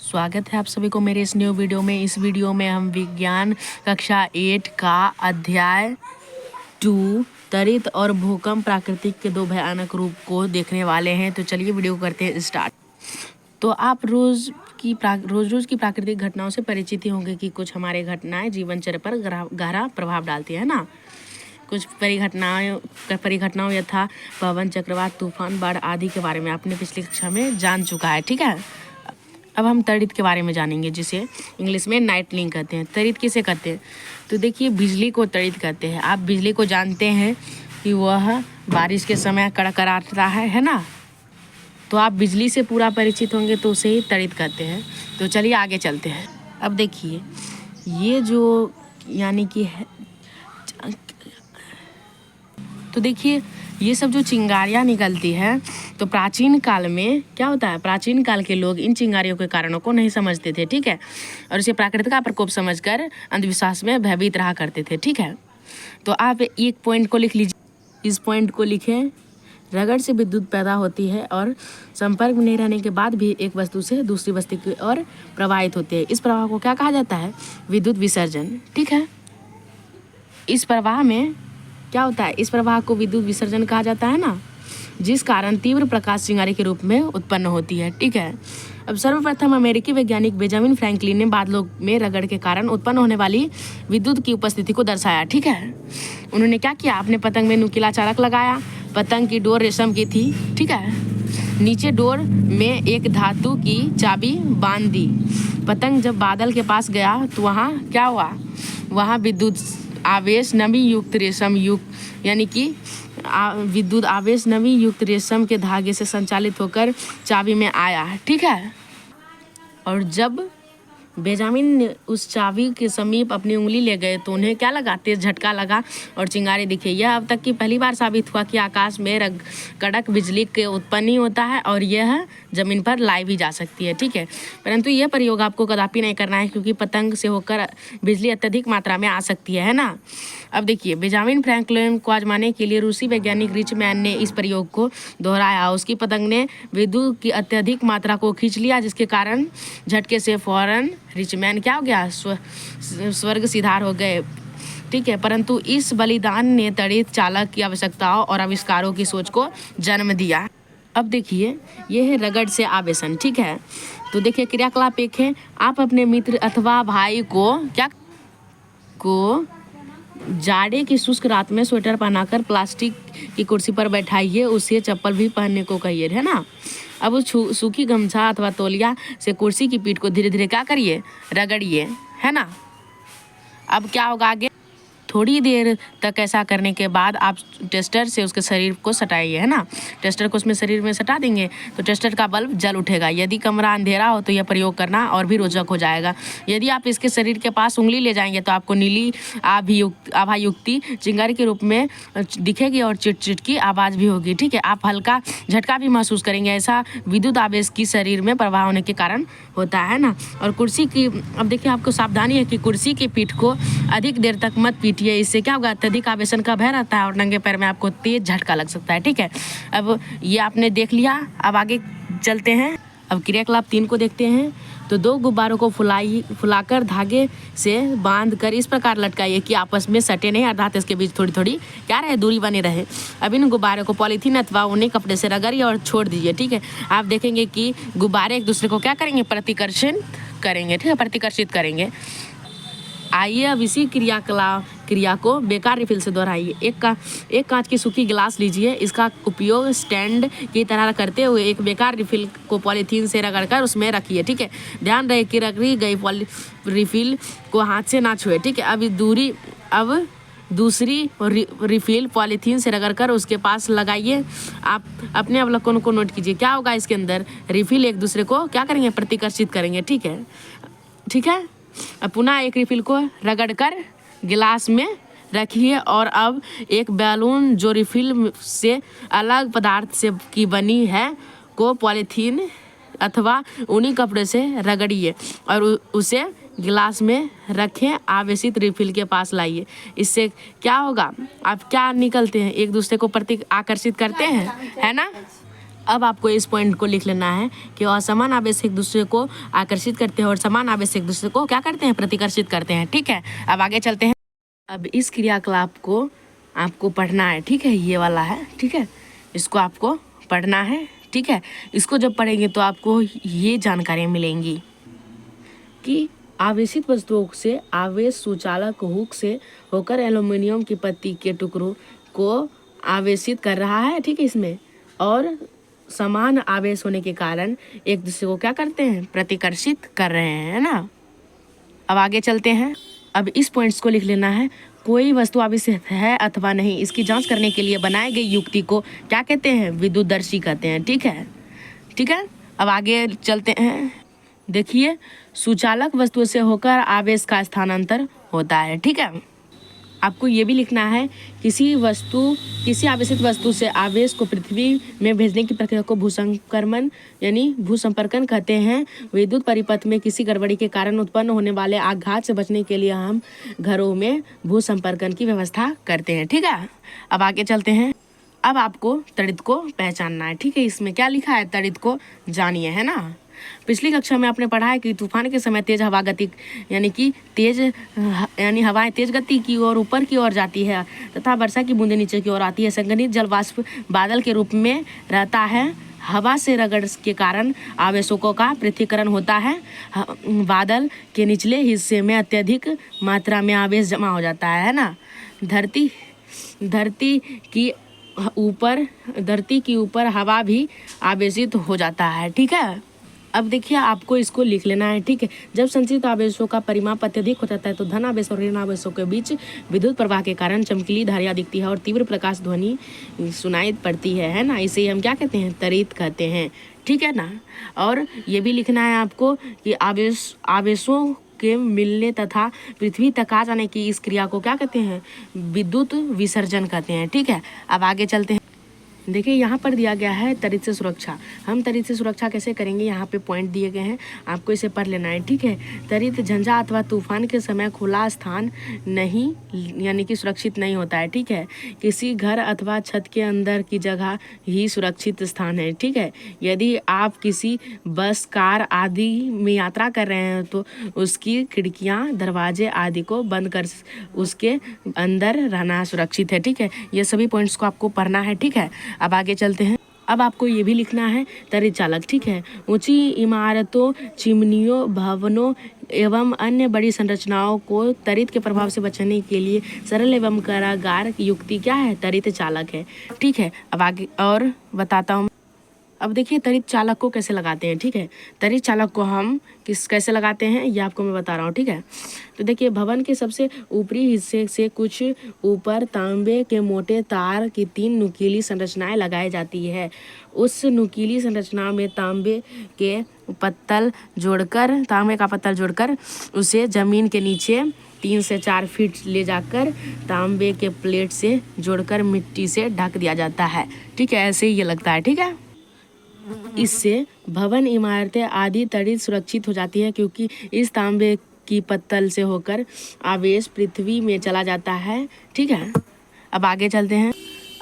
स्वागत है आप सभी को मेरे इस न्यू वीडियो में। इस वीडियो में हम विज्ञान कक्षा 8 का अध्याय 2 त्वरित और भूकंप प्राकृतिक के दो भयानक रूप को देखने वाले हैं। तो चलिए वीडियो को करते हैं स्टार्ट। तो आप रोज़ की प्राकृतिक घटनाओं से परिचित ही होंगे कि कुछ हमारे घटनाएं जीवनचर्या पर गहरा प्रभाव डालती है ना। कुछ परिघटनाओं यथा पवन, चक्रवात, तूफान, बाढ़ आदि के बारे में आपने पिछली कक्षा में जान चुका है। ठीक है, अब हम त्वरित के बारे में जानेंगे, जिसे इंग्लिश में नाइटलिंग कहते हैं। त्वरित किसे कहते हैं? तो देखिए, बिजली को त्वरित कहते हैं। आप बिजली को जानते हैं कि वह बारिश के समय कड़कड़ाता है ना। तो आप बिजली से पूरा परिचित होंगे तो उसे ही त्वरित कहते हैं। तो चलिए आगे चलते हैं। अब देखिए, ये जो यानी कि तो देखिए, ये सब जो चिंगारियाँ निकलती है, तो प्राचीन काल में क्या होता है, प्राचीन काल के लोग इन चिंगारियों के कारणों को नहीं समझते थे। ठीक है, और इसे प्राकृतिक का प्रकोप समझकर अंधविश्वास में भयभीत रहा करते थे। ठीक है, तो आप एक पॉइंट को लिख लीजिए, इस पॉइंट को लिखें। रगड़ से विद्युत पैदा होती है और संपर्क में नहीं रहने के बाद भी एक वस्तु से दूसरी वस्तु की ओर प्रवाहित होती है। इस प्रवाह को क्या कहा जाता है? विद्युत विसर्जन। ठीक है, इस प्रवाह में क्या होता है? इस प्रवाह को विद्युत विसर्जन कहा जाता है ना, जिस कारण तीव्र प्रकाश चिंगारी के रूप में उत्पन्न होती है। ठीक है, अब सर्वप्रथम अमेरिकी वैज्ञानिक बेंजामिन फ्रैंकलिन ने बादलों में रगड़ के कारण उत्पन्न होने वाली विद्युत की उपस्थिति को दर्शाया। ठीक है, उन्होंने क्या किया, अपने पतंग में नुकीला चालक लगाया। पतंग की डोर रेशम की थी। ठीक है, नीचे डोर में एक धातु की चाबी बांध दी। पतंग जब बादल के पास गया तो वहाँ क्या हुआ, वहाँ विद्युत आवेश नमी युक्त रेशम युक्त यानी कि विद्युत आवेश नमी युक्त रेशम के धागे से संचालित होकर चाबी में आया। ठीक है, और जब बेंजामिन उस चाबी के समीप अपनी उंगली ले गए तो उन्हें क्या लगा, तेज झटका लगा और चिंगारी दिखे। यह अब तक की पहली बार साबित हुआ कि आकाश में कड़क बिजली के उत्पन्न ही होता है और यह जमीन पर लाई भी जा सकती है। ठीक है, परंतु यह प्रयोग आपको कदापि नहीं करना है, क्योंकि पतंग से होकर बिजली अत्यधिक मात्रा में आ सकती है ना। अब देखिए, बेंजामिन फ्रैंकलिन को आजमाने के लिए रूसी वैज्ञानिक रिचमैन ने इस प्रयोग को दोहराया। उसकी पतंग ने विद्युत की अत्यधिक मात्रा को खींच लिया, जिसके कारण झटके से फौरन रिचमैन क्या हो गया, स्वर्ग सिधार हो गए। ठीक है, परंतु इस बलिदान ने त्वरित चालक की आवश्यकताओं और आविष्कारों की सोच को जन्म दिया। अब देखिए, ये है रगड़ से आवेशन। ठीक है, तो देखिए क्रियाकलाप एक है, आप अपने मित्र अथवा भाई को जाड़े की शुष्क रात में स्वेटर पहनाकर प्लास्टिक की कुर्सी पर बैठाइए, उसे चप्पल भी पहनने को कहिए, है ना। अब उस सूखी गमछा अथवा तौलिया से कुर्सी की पीठ को धीरे धीरे क्या करिए, रगड़िए, है ना। अब क्या होगा आगे, थोड़ी देर तक ऐसा करने के बाद आप टेस्टर से उसके शरीर को सटाइए, है ना। टेस्टर को उसमें शरीर में सटा देंगे तो टेस्टर का बल्ब जल उठेगा। यदि कमरा अंधेरा हो तो यह प्रयोग करना और भी रोचक हो जाएगा। यदि आप इसके शरीर के पास उंगली ले जाएंगे तो आपको नीली आभायुक्ति चिंगारी के रूप में दिखेगी और चिट की आवाज़ भी होगी। ठीक है, आप हल्का झटका भी महसूस करेंगे। ऐसा विद्युत आवेश की शरीर में प्रवाह होने के कारण होता है ना। और कुर्सी की, अब देखिए आपको सावधानी है कि कुर्सी की पीठ को अधिक देर तक मत पीटिए, इससे क्या होगा, अत्यधिक आवेशन का भय रहता है और नंगे पैर में आपको तेज झटका लग सकता है। ठीक है, अब ये आपने देख लिया। अब आगे चलते हैं, अब क्रियाकलाप 3 को देखते हैं। तो 2 गुब्बारों को फुलाकर धागे से बांधकर इस प्रकार लटकाइए कि आपस में सटे नहीं, अर्थात इसके बीच थोड़ी थोड़ी क्या रहे, दूरी बनी रहे। अब इन गुब्बारों को पॉलीथीन अथवा ऊनी कपड़े से रगड़िए और छोड़ दीजिए। ठीक है, आप देखेंगे कि गुब्बारे एक दूसरे को क्या करेंगे, प्रतिकर्षित करेंगे। ठीक है, प्रतिकर्षित करेंगे। आइए अब इसी क्रिया को बेकार रिफिल से दोहराइए। एक कांच की सूखी गिलास लीजिए, इसका उपयोग स्टैंड की तरह करते हुए एक बेकार रिफिल को पॉलीथीन से रगड़कर उसमें रखिए। ठीक है, ध्यान रहे कि रगड़ी गई रिफिल को हाथ से ना छुए। ठीक है, अब दूसरी रिफिल पॉलीथीन से रगड़कर उसके पास लगाइए। आप अपने अवलोकन को नोट कीजिए, क्या होगा इसके अंदर, रिफिल एक दूसरे को क्या करेंगे, प्रतिकर्षित करेंगे। ठीक है, अब पुनः एक रिफिल को रगड़कर गिलास में रखिए और अब एक बैलून जो रिफिल से अलग पदार्थ से की बनी है को पॉलीथीन अथवा ऊनी कपड़े से रगड़िए और उसे गिलास में रखें, आवेशित रिफिल के पास लाइए। इससे क्या होगा, आप क्या निकलते हैं, एक दूसरे को प्रति आकर्षित करते हैं, है ना। अब आपको इस पॉइंट को लिख लेना है कि असमान आवेश एक दूसरे को आकर्षित करते हैं और समान आवेश एक दूसरे को क्या करते हैं, प्रतिकर्षित करते हैं। ठीक है, अब आगे चलते हैं। अब इस क्रियाकलाप को आपको पढ़ना है। ठीक है, ये वाला है। ठीक है, इसको आपको पढ़ना है। ठीक है, इसको जब पढ़ेंगे तो आपको ये जानकारियाँ मिलेंगी कि आवेशित वस्तुओं से आवेश सुचालक हुक से होकर एल्यूमिनियम की पत्ती के टुकड़ों को आवेशित कर रहा है। ठीक है, इसमें और समान आवेश होने के कारण एक दूसरे को क्या करते हैं, प्रतिकर्षित कर रहे हैं, है ना। अब आगे चलते हैं। अब इस पॉइंट्स को लिख लेना है। कोई वस्तु आवेशित है अथवा नहीं, इसकी जांच करने के लिए बनाए गए युक्ति को क्या कहते हैं, विद्युतदर्शी कहते हैं। ठीक है, ठीक है। अब आगे चलते हैं। देखिए, सुचालक वस्तु से होकर आवेश का स्थानांतर होता है। ठीक है, आपको ये भी लिखना है किसी आवेशित वस्तु से आवेश को पृथ्वी में भेजने की प्रक्रिया को भूसंक्रमण यानी भूसंपर्कन कहते हैं। विद्युत परिपथ में किसी गड़बड़ी के कारण उत्पन्न होने वाले आघात से बचने के लिए हम घरों में भूसंपर्कन की व्यवस्था करते हैं। ठीक है, अब आगे चलते हैं। अब आपको तड़ित को पहचानना है। ठीक है, इसमें क्या लिखा है, तड़ित को जानिए, है ना। पिछली कक्षा में आपने पढ़ा है कि तूफान के समय तेज हवा गति यानी हवाएं तेज गति की ओर ऊपर की ओर जाती है तथा वर्षा की बूंदें नीचे की ओर आती है। संघनित जल वाष्प बादल के रूप में रहता है। हवा से रगड़ के कारण आवेशों का पृथक्करण होता है। बादल के निचले हिस्से में अत्यधिक मात्रा में आवेश जमा हो जाता है ना। धरती की ऊपर हवा भी आवेशित हो जाता है। ठीक है, अब देखिए आपको इसको लिख लेना है। ठीक है, जब संचित आवेशों का परिमाप अत्यधिक हो जाता है तो धन आवेश और ऋण आवेशों के बीच विद्युत प्रवाह के कारण चमकीली धारियाँ दिखती है और तीव्र प्रकाश ध्वनि सुनाई पड़ती है ना। इसे हम क्या कहते हैं, तड़ित कहते हैं। ठीक है ना। और ये भी लिखना है आपको कि आवेशों के मिलने तथा पृथ्वी तक आ जाने की इस क्रिया को क्या कहते हैं, विद्युत विसर्जन कहते हैं। ठीक है, अब आगे चलते हैं। देखिए, यहाँ पर दिया गया है तड़ित से सुरक्षा। हम तड़ित से सुरक्षा कैसे करेंगे, यहाँ पे पॉइंट दिए गए हैं, आपको इसे पढ़ लेना है। ठीक है, तड़ित झंझा अथवा तूफान के समय खुला स्थान नहीं यानी कि सुरक्षित नहीं होता है। ठीक है, किसी घर अथवा छत के अंदर की जगह ही सुरक्षित स्थान है। ठीक है, यदि आप किसी बस, कार आदि में यात्रा कर रहे हैं तो उसकी खिड़कियाँ, दरवाजे आदि को बंद कर उसके अंदर रहना सुरक्षित है। ठीक है, ये सभी पॉइंट्स को आपको पढ़ना है। ठीक है, अब आगे चलते हैं। अब आपको ये भी लिखना है तड़ित चालक। ठीक है, ऊंची इमारतों, चिमनियों, भवनों एवं अन्य बड़ी संरचनाओं को तड़ित के प्रभाव से बचाने के लिए सरल एवं कारागार युक्ति क्या है, तड़ित चालक है। ठीक है, अब आगे और बताता हूँ। अब देखिए, तड़ित चालक को कैसे लगाते हैं। ठीक है, तड़ित चालक को हम कैसे लगाते हैं ये आपको मैं बता रहा हूँ। ठीक है, तो देखिए, भवन के सबसे ऊपरी हिस्से से कुछ ऊपर तांबे के मोटे तार की 3 नुकीली संरचनाएं लगाई जाती है। उस नुकीली संरचना में तांबे का पत्तल जोड़कर उसे जमीन के नीचे 3 से 4 फीट ले जाकर तांबे के प्लेट से जोड़कर मिट्टी से ढक दिया जाता है। ठीक है, ऐसे ही ये लगता है। ठीक है, इससे भवन, इमारतें आदि तड़ित सुरक्षित हो जाती है क्योंकि इस तांबे की पत्तल से होकर आवेश पृथ्वी में चला जाता है। ठीक है, अब आगे चलते हैं।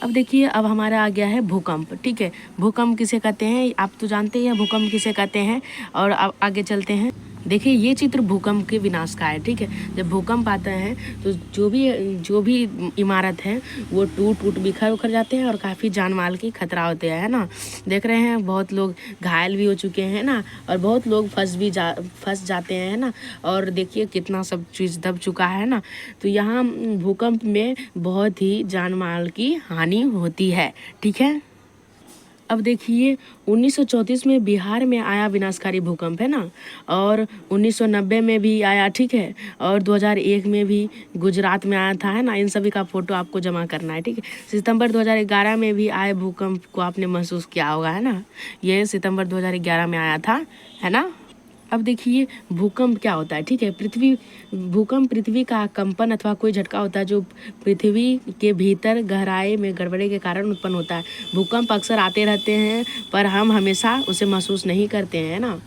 अब देखिए, अब हमारा आ गया है भूकंप। ठीक है, भूकंप किसे कहते हैं आप तो जानते हैं भूकंप किसे कहते हैं। और अब आगे चलते हैं। देखिए, ये चित्र भूकंप के विनाश का है। ठीक है, जब भूकंप आता है तो जो भी इमारत है वो टूट बिखर उखर जाते हैं और काफ़ी जान माल की खतरा होते हैं, है ना। देख रहे हैं बहुत लोग घायल भी हो चुके हैं ना, और बहुत लोग फंस जाते हैं, है ना। और देखिए कितना सब चीज़ दब चुका है ना। तो यहाँ भूकंप में बहुत ही जान माल की हानि होती है। ठीक है, अब देखिए, 1934 में बिहार में आया विनाशकारी भूकंप, है ना। और 1990 में भी आया। ठीक है, और 2001 में भी गुजरात में आया था, है ना। इन सभी का फोटो आपको जमा करना है। ठीक है, सितंबर 2011 में भी आए भूकंप को आपने महसूस किया होगा, है ना। ये सितंबर 2011 में आया था, है ना। अब देखिए, भूकंप क्या होता है। ठीक है, भूकंप पृथ्वी का कंपन अथवा कोई झटका होता है जो पृथ्वी के भीतर गहराई में गड़बड़ी के कारण उत्पन्न होता है। भूकंप अक्सर आते रहते हैं पर हम हमेशा उसे महसूस नहीं करते हैं, ना।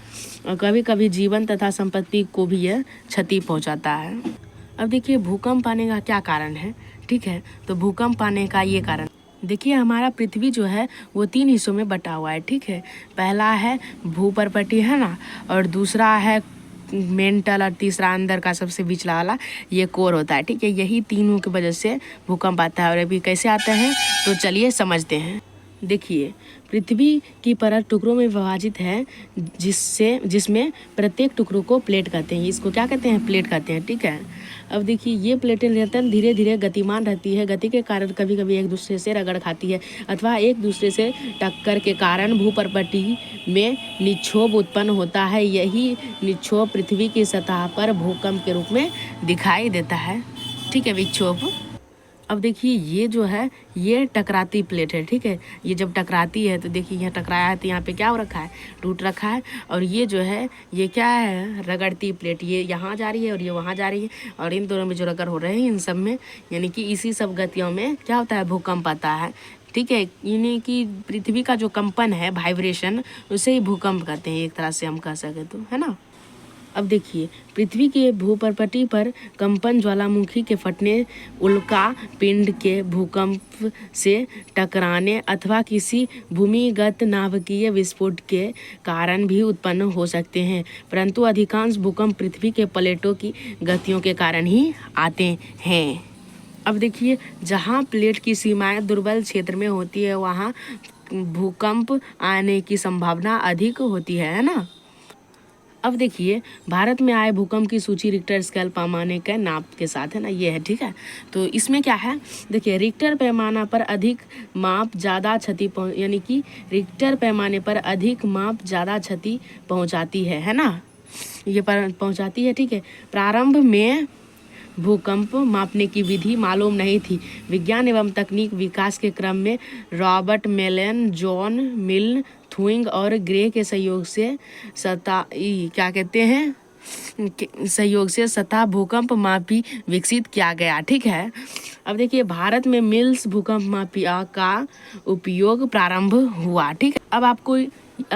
और कभी कभी जीवन तथा संपत्ति को भी यह क्षति पहुंचाता है। अब देखिए, भूकंप आने का क्या कारण है। ठीक है, तो भूकंप आने का ये कारण, देखिए हमारा पृथ्वी जो है वो 3 हिस्सों में बटा हुआ है, ठीक है। पहला है भूपर्पटी, है ना, और दूसरा है मेंटल, और तीसरा अंदर का सबसे बिचला वाला ये कोर होता है, ठीक है। यही तीनों की वजह से भूकंप आता है। और अभी कैसे आता है तो चलिए समझते हैं। देखिए पृथ्वी की परत टुकड़ों में विभाजित है, जिसमें प्रत्येक टुकड़ों को प्लेट कहते हैं। इसको क्या कहते हैं? प्लेट कहते हैं, ठीक है। अब देखिए ये प्लेटें निरंतर धीरे धीरे गतिमान रहती है। गति के कारण कभी कभी एक दूसरे से रगड़ खाती है अथवा एक दूसरे से टक्कर के कारण भूपर्पटी में निक्षोभ उत्पन्न होता है। यही निक्षोभ पृथ्वी की सतह पर भूकंप के रूप में दिखाई देता है, ठीक है, विक्षोभ। अब देखिए ये जो है ये टकराती प्लेट है, ठीक है। ये जब टकराती है तो देखिए यहाँ टकराया है तो यहाँ पे क्या हो रखा है? टूट रखा है। और ये जो है ये क्या है? रगड़ती प्लेट। ये यहाँ जा रही है और ये वहाँ जा रही है, और इन दोनों में जो रगड़ हो रहे हैं इन सब में, यानी कि इसी सब गतियों में क्या होता है? भूकंप आता है, ठीक है। यानी कि पृथ्वी का जो कंपन है, वाइब्रेशन, उसे ही भूकंप कहते हैं, एक तरह से हम कह सकें तो, है ना। अब देखिए पृथ्वी के भूपर्पटी पर कंपन ज्वालामुखी के फटने, उल्का पिंड के भूकंप से टकराने अथवा किसी भूमिगत नाभिकीय विस्फोट के कारण भी उत्पन्न हो सकते हैं, परंतु अधिकांश भूकंप पृथ्वी के प्लेटों की गतियों के कारण ही आते हैं। अब देखिए जहाँ प्लेट की सीमाएं दुर्बल क्षेत्र में होती है वहाँ भूकंप आने की संभावना अधिक होती है ना। अब देखिए भारत में आए भूकंप की सूची रिक्टर स्केल पैमाने के नाप के साथ, है ना, ये है, ठीक है। तो इसमें क्या है? देखिए रिक्टर पैमाना पर अधिक माप ज़्यादा क्षति यानी कि रिक्टर पैमाने पर अधिक माप ज़्यादा क्षति पहुंचाती है ना, ये पर पहुंचाती है, ठीक है। प्रारंभ में भूकंप मापने की विधि मालूम नहीं थी। विज्ञान एवं तकनीक विकास के क्रम में रॉबर्ट मेलन, जॉन मिल, थुइंग और ग्रे के सहयोग से सहयोग से सतह भूकंप मापी विकसित किया गया, ठीक है। अब देखिए भारत में मिल्स भूकंप मापी का उपयोग प्रारंभ हुआ, ठीक है। अब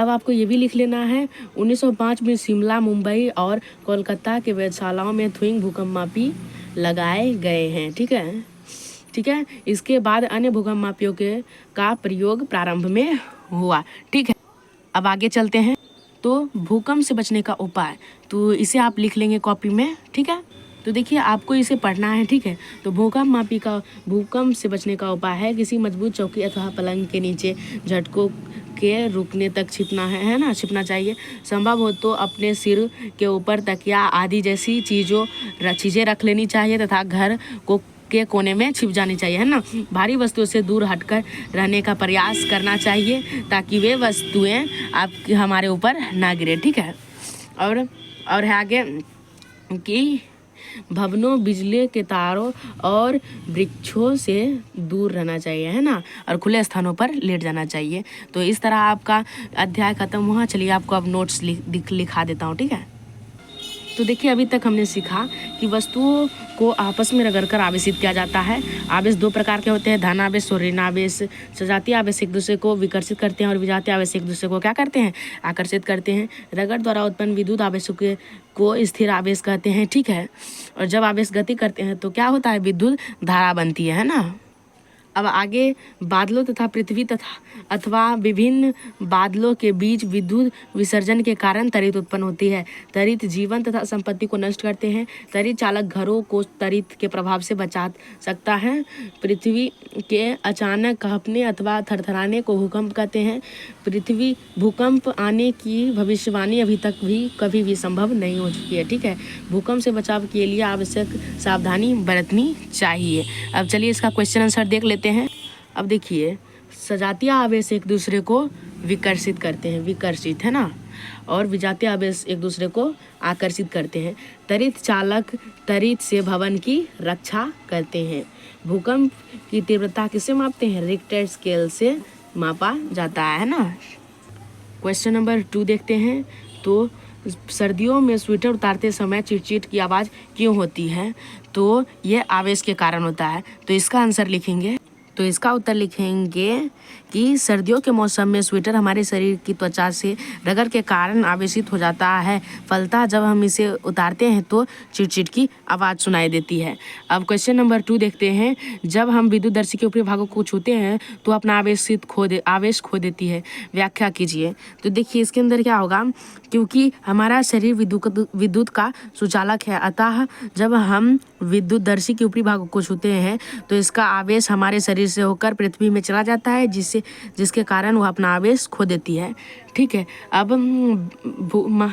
आपको ये भी लिख लेना है 1905 में शिमला, मुंबई और कोलकाता के वेधशालाओं में थुइंग भूकंप मापी लगाए गए हैं, ठीक है। इसके बाद अन्य भूकंप मापियों का प्रयोग प्रारंभ में हुआ, ठीक है। अब आगे चलते हैं। तो भूकंप से बचने का उपाय, तो इसे आप लिख लेंगे कॉपी में, ठीक है। तो देखिए आपको इसे पढ़ना है, ठीक है। तो भूकंप से बचने का उपाय है किसी मजबूत चौकी अथवा पलंग के नीचे झटकों के रुकने तक छिपना है ना, छिपना चाहिए। संभव हो तो अपने सिर के ऊपर तकिया आदि जैसी चीज़ें रख लेनी चाहिए तथा घर के कोने में छिप जानी चाहिए, है ना। भारी वस्तुओं से दूर हटकर रहने का प्रयास करना चाहिए ताकि वे वस्तुएं हमारे ऊपर ना गिरे, ठीक है। और है आगे कि भवनों, बिजली के तारों और वृक्षों से दूर रहना चाहिए, है ना, और खुले स्थानों पर लेट जाना चाहिए। तो इस तरह आपका अध्याय खत्म हुआ। चलिए आपको अब नोट्स लिखा देता हूँ, ठीक है। तो देखिए अभी तक हमने सीखा कि वस्तुओं को आपस में रगड़कर आवेशित किया जाता है। आवेश 2 प्रकार के होते हैं, धन आवेश और ऋण आवेश। सजातीय आवेश एक दूसरे को विकर्षित करते हैं और विजातीय आवेश एक दूसरे को क्या करते हैं? आकर्षित करते हैं। रगड़ द्वारा उत्पन्न विद्युत आवेशों को स्थिर आवेश कहते हैं, ठीक है। और जब आवेश गति करते हैं तो क्या होता है? विद्युत धारा बनती है ना। अब आगे बादलों तथा पृथ्वी अथवा विभिन्न बादलों के बीच विद्युत विसर्जन के कारण तड़ित उत्पन्न होती है। तड़ित जीवन तथा संपत्ति को नष्ट करते हैं। तड़ित चालक घरों को तड़ित के प्रभाव से बचा सकता है। पृथ्वी के अचानक कांपने अथवा थरथराने को भूकंप कहते हैं। पृथ्वी भूकंप आने की भविष्यवाणी अभी तक भी कभी भी संभव नहीं हो चुकी है, ठीक है। भूकंप से बचाव के लिए आवश्यक सावधानी बरतनी चाहिए। अब चलिए इसका क्वेश्चन आंसर देख लेते हैं। अब देखिए सजातीय आवेश एक दूसरे को विकर्षित करते हैं, विकर्षित, है ना, और विजातीय आवेश एक दूसरे को आकर्षित करते हैं। तड़ित चालक तड़ित से भवन की रक्षा करते हैं। भूकंप की तीव्रता किससे मापते हैं? रिक्टर स्केल से मापा जाता है ना। क्वेश्चन नंबर 2 देखते हैं। तो सर्दियों में स्वेटर उतारते समय चिटचिट की आवाज़ क्यों होती है? तो ये आवेश के कारण होता है। तो इसका आंसर लिखेंगे। तो इसका उत्तर लिखेंगे कि सर्दियों के मौसम में स्वेटर हमारे शरीर की त्वचा से रगड़ के कारण आवेशित हो जाता है, फलतः जब हम इसे उतारते हैं तो चिटचिट की आवाज़ सुनाई देती है। अब क्वेश्चन नंबर 2 देखते हैं। जब हम विद्युतदर्शी के ऊपरी भागों को छूते हैं तो अपना आवेश खो देती है, व्याख्या कीजिए। तो देखिए इसके अंदर क्या होगा, क्योंकि हमारा शरीर विद्युत का सुचालक है, अतः जब हम विद्युतदर्शी के ऊपरी भागों को छूते हैं तो इसका आवेश हमारे शरीर से होकर पृथ्वी में चला जाता है, जिसके कारण वह अपना आवेश खो देती है। ठीक है, अब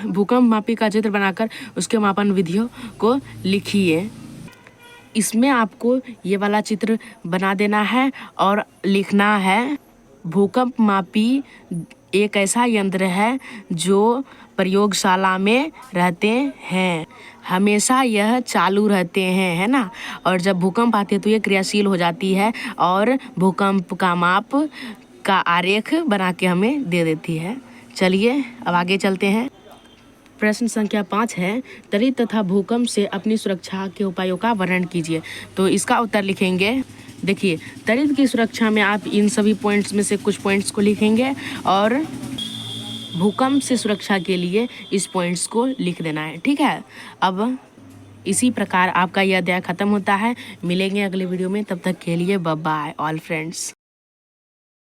भूकंप मापी का चित्र बनाकर उसके मापन विधियों को लिखिए। इसमें आपको ये वाला चित्र बना देना है और लिखना है, भूकंप मापी एक ऐसा यंत्र है जो प्रयोगशाला में रहते हैं, हमेशा यह चालू रहते हैं, है ना। और जब भूकंप आते हैं तो ये क्रियाशील हो जाती है और भूकंप का माप का आरेख बना के हमें दे देती है। चलिए अब आगे चलते हैं। प्रश्न संख्या 5 है, त्वरित तथा भूकंप से अपनी सुरक्षा के उपायों का वर्णन कीजिए। तो इसका उत्तर लिखेंगे, देखिए त्वरित की सुरक्षा में आप इन सभी पॉइंट्स में से कुछ पॉइंट्स को लिखेंगे और भूकंप से सुरक्षा के लिए इस पॉइंट्स को लिख देना है। ठीक है, अब इसी प्रकार आपका यह अध्याय खत्म होता है। मिलेंगे अगले वीडियो में, तब तक के लिए बाय बाय ऑल फ्रेंड्स।